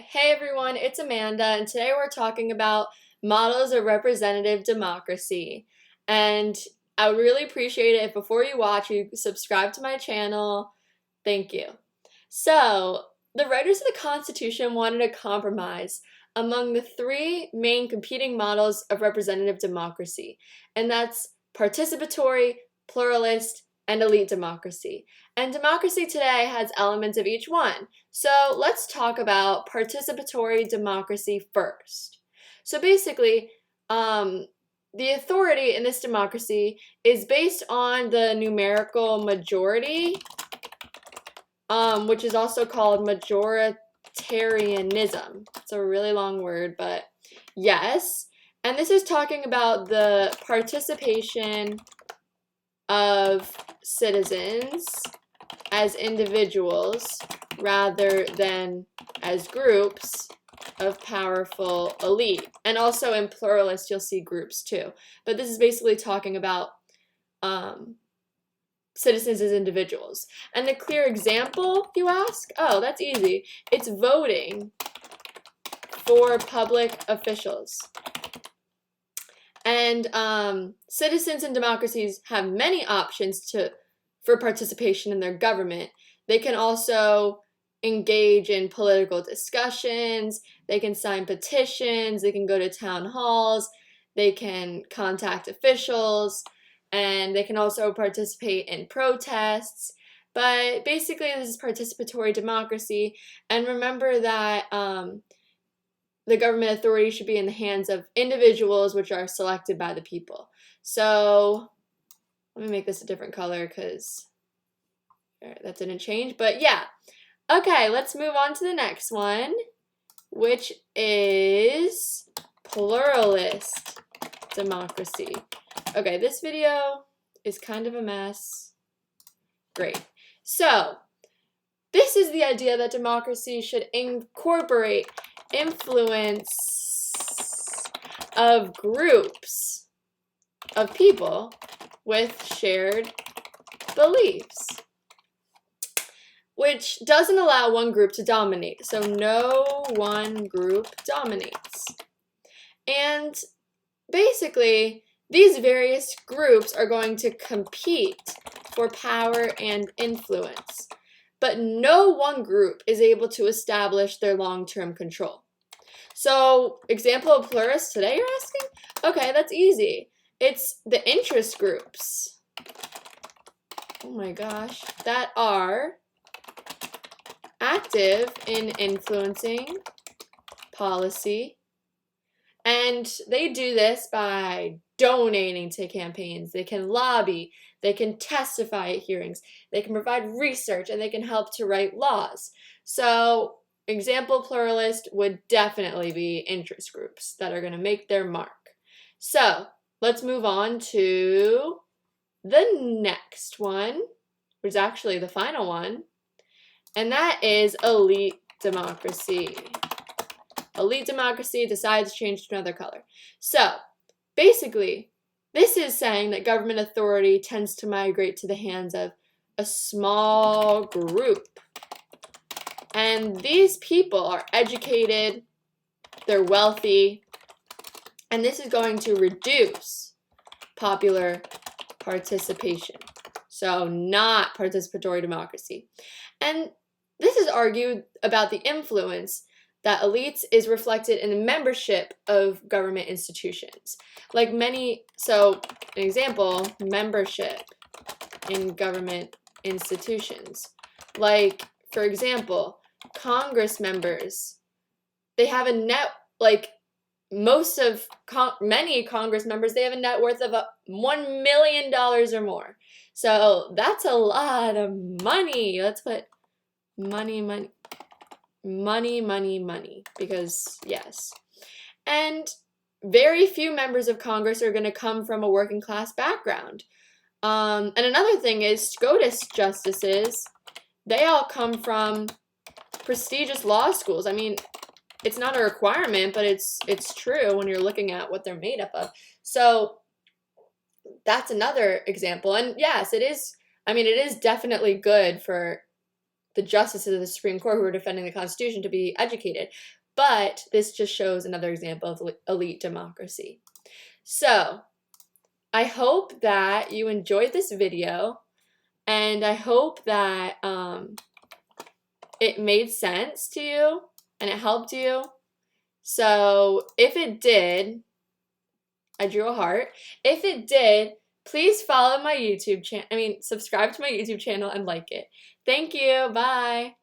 Hey everyone, it's Amanda, and today we're talking about models of representative democracy. And I would really appreciate it if before you watch, you subscribe to my channel. Thank you. So, the writers of the Constitution wanted a compromise among the three main competing models of representative democracy, and that's participatory, pluralist, and elite democracy. And democracy today has elements of each one. So let's talk about participatory democracy first. So basically, the authority in this democracy is based on the numerical majority, which is also called majoritarianism. It's a really long word, but yes. And this is talking about the participation of citizens as individuals rather than as groups of powerful elite. And also in pluralist, you'll see groups too. But this is basically talking about citizens as individuals. And a clear example, you ask? Oh, that's easy. It's voting for public officials. And citizens in democracies have many options for participation in their government. They can also engage in political discussions, they can sign petitions, they can go to town halls, they can contact officials, and they can also participate in protests. But basically, this is participatory democracy. And remember that the government authority should be in the hands of individuals, which are selected by the people. So let me make this a different color because that didn't change. But yeah. Okay, let's move on to the next one, which is pluralist democracy. Okay, this video is kind of a mess. Great. So this is the idea that democracy should incorporate influence of groups of people with shared beliefs, which doesn't allow one group to dominate. So no one group dominates. And basically, these various groups are going to compete for power and influence. But no one group is able to establish their long-term control. So, example of pluralists today, you're asking? Okay, that's easy. It's the interest groups. Oh my gosh. That are active in influencing policy. And they do this by donating to campaigns. They can lobby. They can testify at hearings. They can provide research, and they can help to write laws. So, example pluralist would definitely be interest groups that are going to make their mark. So, let's move on to the next one, which is actually the final one, and that is elite democracy. Elite democracy decides to change to another color. So, basically, this is saying that government authority tends to migrate to the hands of a small group. And these people are educated, they're wealthy, and this is going to reduce popular participation. So, not participatory democracy. And this is argued about the influence that elites is reflected in the membership of government institutions. Like so an example, membership in government institutions. Like, for example, Congress members, they have many Congress members, they have a net worth of $1 million or more. So that's a lot of money. Let's put money, because yes. And very few members of Congress are going to come from a working class background. And another thing is SCOTUS justices, they all come from prestigious law schools. I mean, it's not a requirement, but it's true when you're looking at what they're made up of. So that's another example. And yes, it is definitely good for the justices of the Supreme Court who are defending the Constitution to be educated. But this just shows another example of elite democracy. So I hope that you enjoyed this video, and I hope that it made sense to you and it helped you. So if it did, I drew a heart. If it did, please follow my YouTube channel. Subscribe to my YouTube channel and like it. Thank you. Bye.